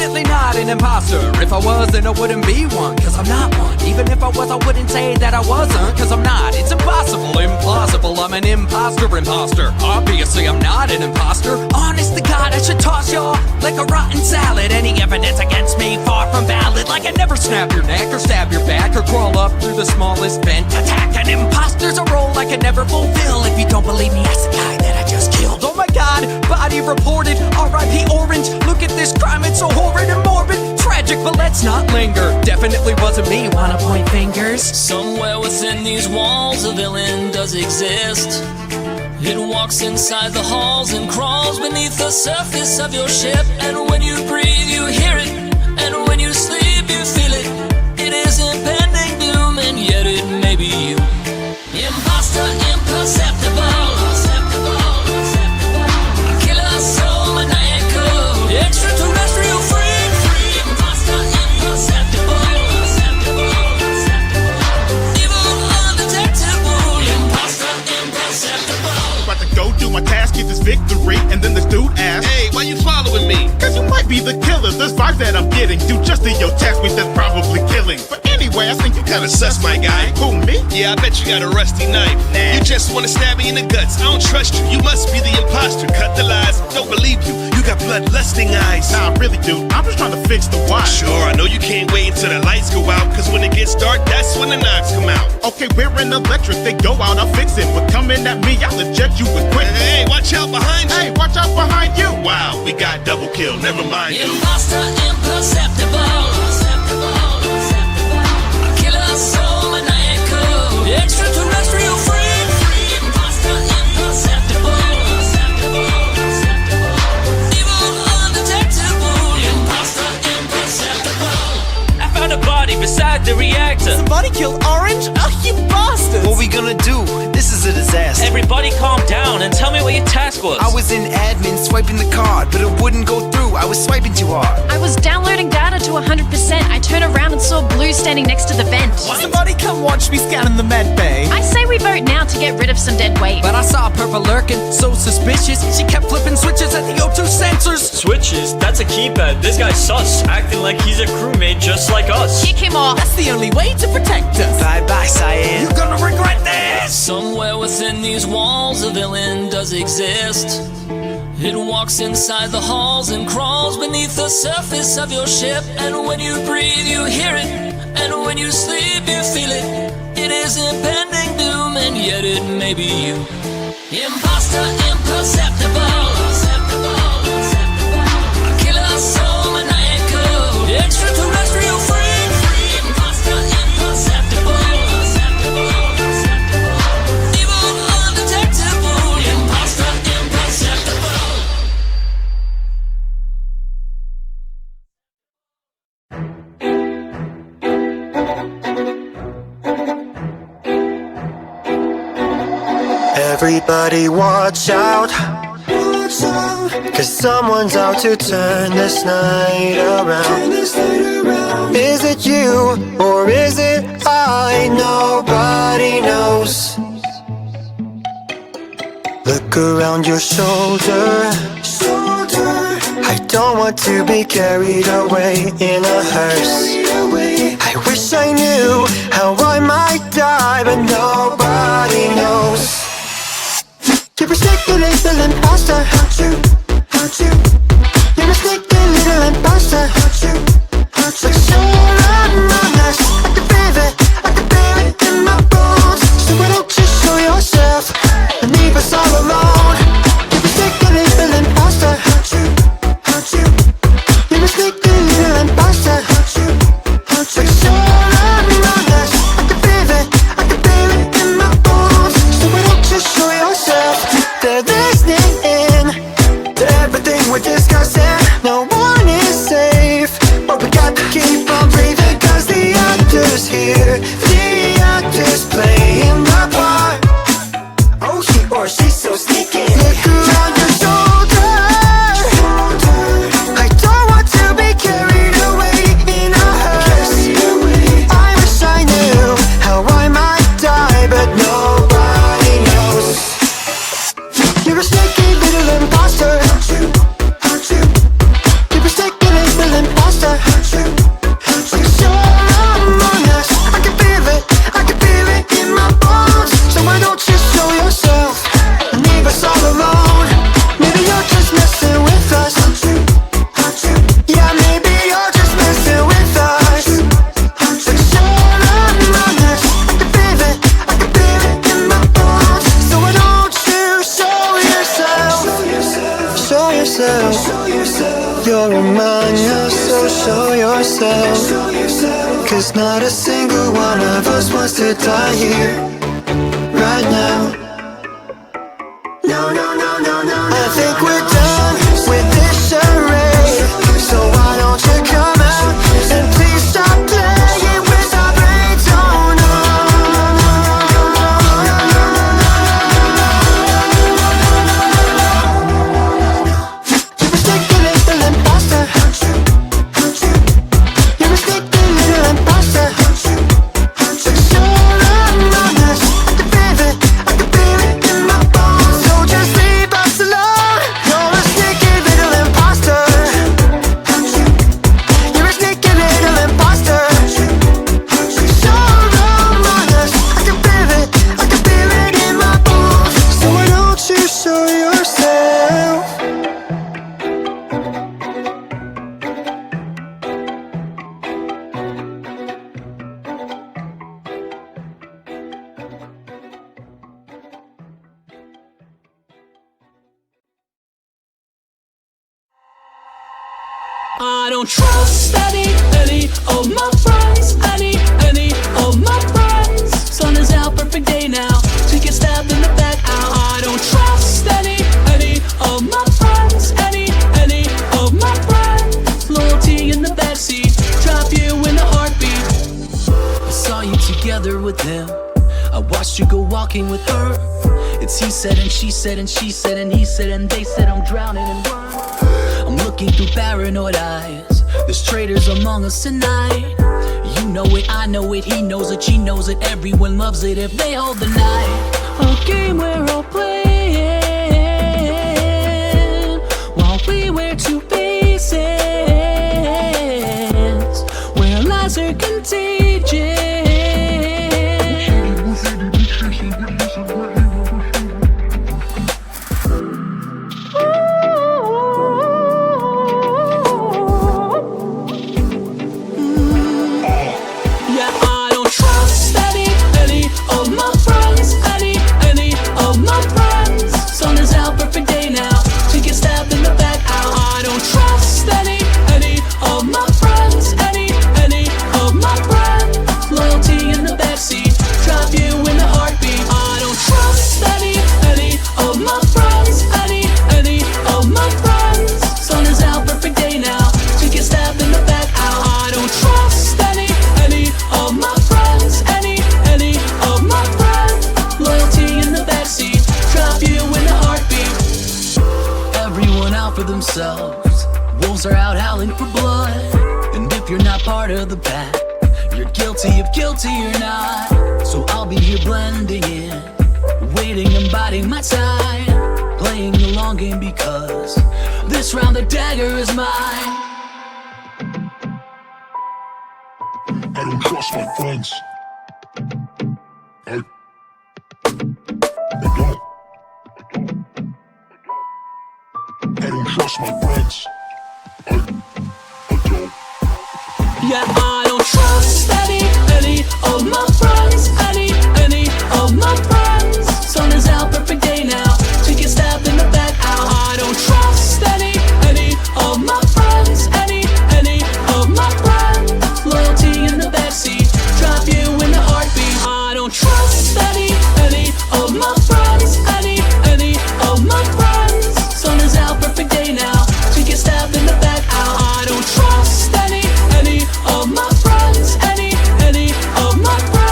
definitely not an imposter. If I was, then I wouldn't be one, cause I'm not one. Even if I was, I wouldn't say that I wasn't, cause I'm not. It's impossible, implausible, I'm an imposter. Obviously I'm not an imposter. Honest to God, I should toss y'all like a rotten salad. Any evidence against me, far from valid. Like I never snap your neck or stab your back or crawl up through the smallest vent. Attack an imposter's a role I can never fulfill. If you don't believe me, ask the guy that I just killed. Oh my God, body reported, R.I.P. Orange. Look at this crime, it's so horrid and morbid. Tragic, but let's not linger. Definitely wasn't me, wanna point fingers? Somewhere within these walls a villain does exist. It walks inside the halls and crawls beneath the surface of your ship. And when you breathe you hear it, and when you sleep you feel it. It is impending doom, and yet it may be you. Imposter, imperceptible, killer, so maniacal, extraterrestrial freak. Imposter, imperceptible, evil, undetectable. Imposter, imperceptible. About to go do my task, get this victory, and then this dude asks, Hey, why you following me? cause you might be the killer. There's vibes that I'm getting. Do just to your task, that's probably killing. But anyway, I think you kinda Sus, my guy. Who, me? Yeah, I bet you got a rusty knife. Nah. You just wanna stab me in the guts. I don't trust you. You must be the imposter. Cut the lies. Don't believe you. You got bloodlusting eyes. Nah, I really do. I'm just trying to fix the why. Sure, I know you can't wait until the lights go out, cause when it gets dark, that's when the knives come out. Okay, we're in electric. They go out, I'll fix it. But coming at me, I'll eject you with quick. Hey, watch out behind you. Hey, watch out behind you. Wow, we got double kill. Never mind, dude. Imposter, imperceptible, killer, so maniacal, extraterrestrial freak. Imposter, imperceptible, evil, undetectable. Imposter, imperceptible. I found a body beside the reactor. Somebody killed Orange? Oh, you bastards! What we gonna do? This is a disaster. Everybody calm down and tell me what your task was. I was in admin swiping the card, but it wouldn't go through. I was swiping too hard. I was downloading data to 100%. I turned around and saw Blue standing next to the vent. Somebody come watch me scanning the med bay. I say we vote now to get rid of some dead weight. But I saw Purple lurking, so suspicious. She kept flipping switches at the O2 sensors. Switches? That's a keypad. This guy's sus, acting like he's a crewmate just like us. Kick him off. That's the only way to protect us. Bye-bye, Cyan. You're gonna regret this! Somewhere within these walls a villain does exist. It walks inside the halls and crawls beneath the surface of your ship. And when you breathe you hear it, and when you sleep you feel it. It is impending doom, and yet it may be you. Imposter, imperceptible, killer, so maniacal, extraterrestrial freak. Imposter, imperceptible, evil, undetectable. Imposter, imperceptible. Everybody watch out, cause someone's out to turn this night around. Is it you or is it I? Nobody knows. Look around your shoulder. I don't want to be carried away in a hearse. I wish I knew how I might die, but nobody knows. You're a sneaky little imposter. You're a sneaky little imposter. But you're among us. I can feel it, I can feel it in my bones. So why don't you show yourself and leave us all alone? You're a sneaky little imposter. You're a sneaky little imposter. But you're among us. I can feel it in my bones. So why don't you show yourself? They're listening in. show yourself. You're among us, so show yourself. Cause not a single one of us wants to die here, right now. No, no, no, no, no, no. I think we're done with this charade. So why don't you come out and please stop playing with our brains? Oh no. You're a sneaky little imposter. You're a sneaky little imposter. But you're among us. I can feel it, I can feel it in my bones. So just leave us alone. You're a sneaky little imposter. You're a sneaky little imposter. But you're among us. I can feel it, I can feel it in my bones. So why don't you show yourself? I don't trust any of my friends, any of my friends. Sun is out, perfect day now to get stabbed in the back. Ow. I don't trust any of my friends, any of my friends. Loyalty in the backseat, drop you in a heartbeat. I saw you together with him. I watched you go walking with her. It's he said and she said and she said and he said and they said I'm drowning in wine. I'm looking through paranoid eyes. There's traitors among us tonight. You know it, I know it, he knows it, she knows it. Everyone loves it if they hold the night. A game we're all playing while we wear two faces, where lies are contagious. Wolves are out howling for blood, and if you're not part of the pack, you're guilty if guilty or not. So I'll be here blending in, waiting and biding my time, playing the long game because this round the dagger is mine. I don't trust my friends. I don't. I don't trust my friends. I don't. Yeah, I don't trust any of my friends, any of my friends. Sun is out, perfect day now to get stabbed in the back. Ow. I don't trust any of my friends, any of my friends. Loyalty in the backseat, drop you in a heartbeat. I don't trust any of my friends, any of my friends. Sun is out, perfect day now to get stabbed in the back. Ow. I don't trust any of my friends, any of my friends.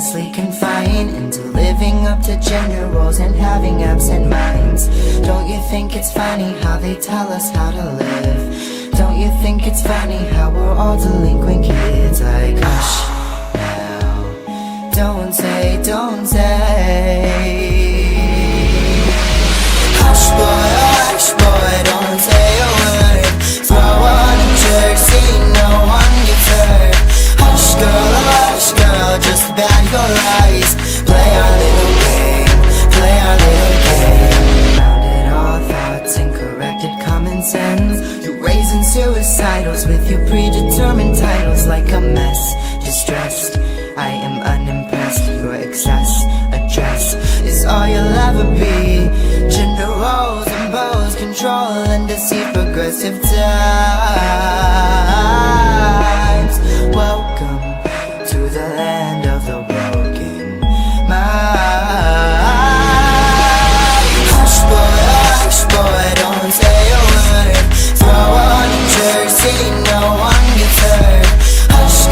endlessly confined into living up to gender roles and having absent minds. Don't you think it's funny how they tell us how to live? Don't you think it's funny how we're all delinquent kids? Like, hush now, don't say, don't say. Hush boy, don't say a word. Throw on a jersey, no one gets hurt. Hush girl, just bat your eyes. Play our little game, play our little game. Rounded all thoughts and corrected common sense. You raising suicidals with your predetermined titles. Like a mess, distressed, I am unimpressed. Your excess, address, is all you'll ever be. Gender roles and bows, control and deceit, progressive times. Welcome to the land of the broken mind. Hush boy, don't say a word. Throw on a jersey, no one gets hurt. Hush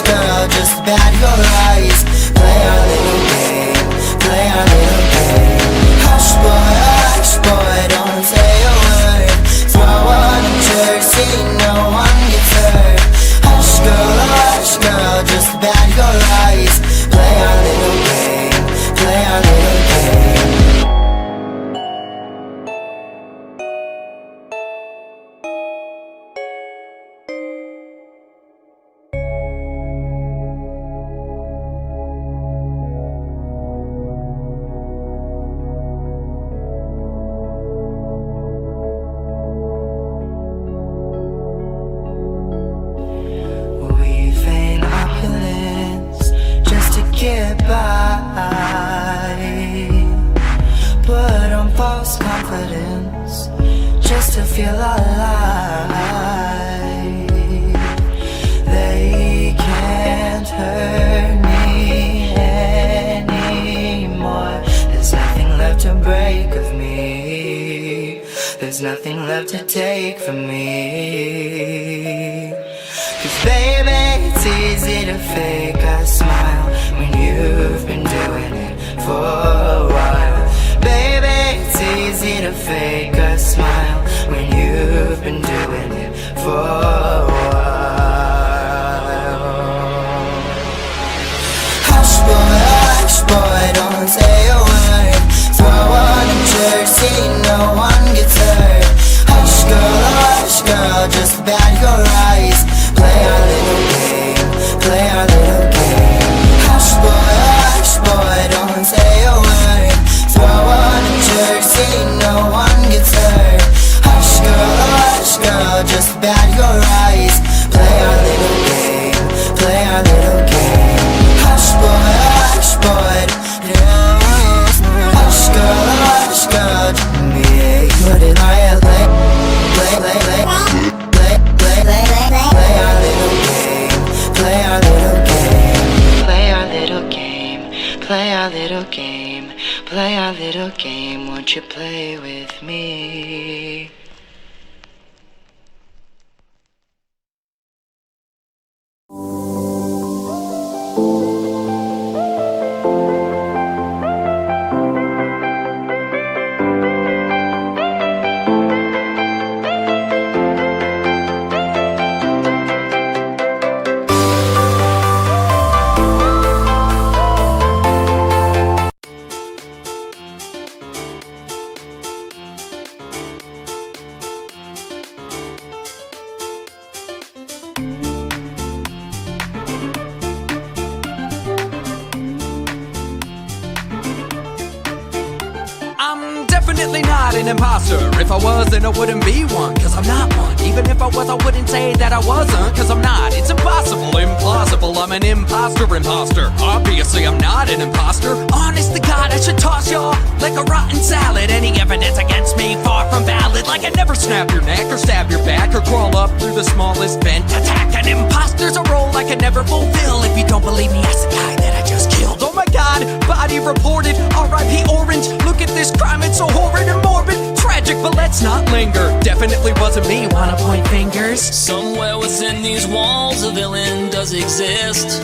girl, just bat your eyes. Play our little game, play our little game. Hush boy, don't say a word. Throw on a jersey, no one gets hurt. Hush girl, just bat your eyes. Play our little game, play our little game. Get by, put on false confidence just to feel alive. They can't hurt me anymore. There's nothing left to break of me. There's nothing left to take from me. 'Cause baby, it's easy to fake a smile when you've been doing it for a while. Baby, it's easy to fake a smile when you've been doing it for a while. Hush boy, don't say a word. Throw on a jersey, no one gets hurt. Hush girl, just bat your eyes. Play our little game, play our little game. Hush boy, don't say a word. Throw on a jersey, no one gets hurt. Hush girl, just bat your eyes. Play our little game, play our little game. Hush boy, yeah. Hush girl, me, put it on your leg. Play our little game, play our little game. Play our little game, play our little game. Play our little game, won't you play with me? Definitely not an imposter. If I was, then I wouldn't be one, cause I'm not one. Even if I was, I wouldn't say that I wasn't, cause I'm not. It's impossible, implausible, I'm an imposter. Obviously I'm not an imposter. Honest to God, I should toss y'all like a rotten salad. Any evidence against me, far from valid. Like I never snap your neck or stab your back or crawl up through the smallest vent. Attack an imposter's a role I could never fulfill. If you don't believe me, ask the guy that I just killed. Oh my God, body reported, R.I.P. Orange. Look at this crime, it's so horrid and morbid. Tragic, but let's not linger. Definitely wasn't me, wanna point fingers? Somewhere within these walls a villain does exist.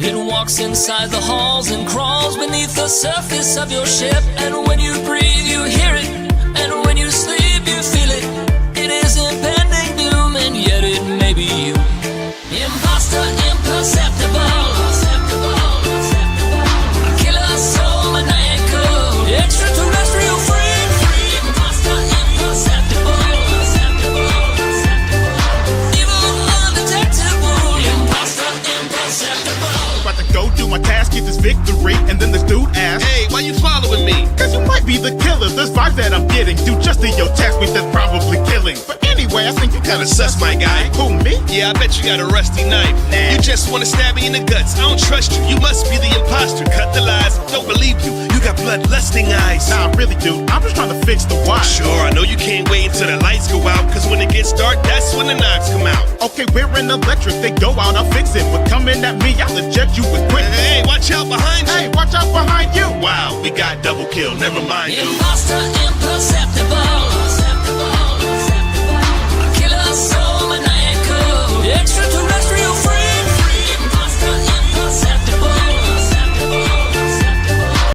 It walks inside the halls and crawls beneath the surface of your ship. And when you breathe, you hear it. And when you sleep, you feel it. It is impending doom, and yet it may be you. Imposter, imperceptible. A killer soul maniacal. Extraterrestrial freak. Imposter, imperceptible. Evil, undetectable. Imposter, imperceptible. About to go do my task, get this victory, and then this dude asks, Hey, why you following me? cause you might be the killer. This vibe that I'm getting, do just to your task with that's probably killing. But anyway, I think you Kinda sus, my guy. Who, me? Yeah, I bet you got a rusty knife. You just wanna stab me in the guts. I don't trust you. You must be the imposter. Cut the lies. Don't believe you. You got bloodlusting eyes. Nah, really, dude. I'm just trying to fix the why. Sure, I know you can't wait until the lights go out. Cause when it gets dark, that's when the knives come out. Okay, we're in electric. They go out, I'll fix it. But coming at me, I'll eject you with quick. Hey, watch out behind you. Hey, watch out behind you. Wow, we got double kill. Never mind, dude. Imposter, imperceptible.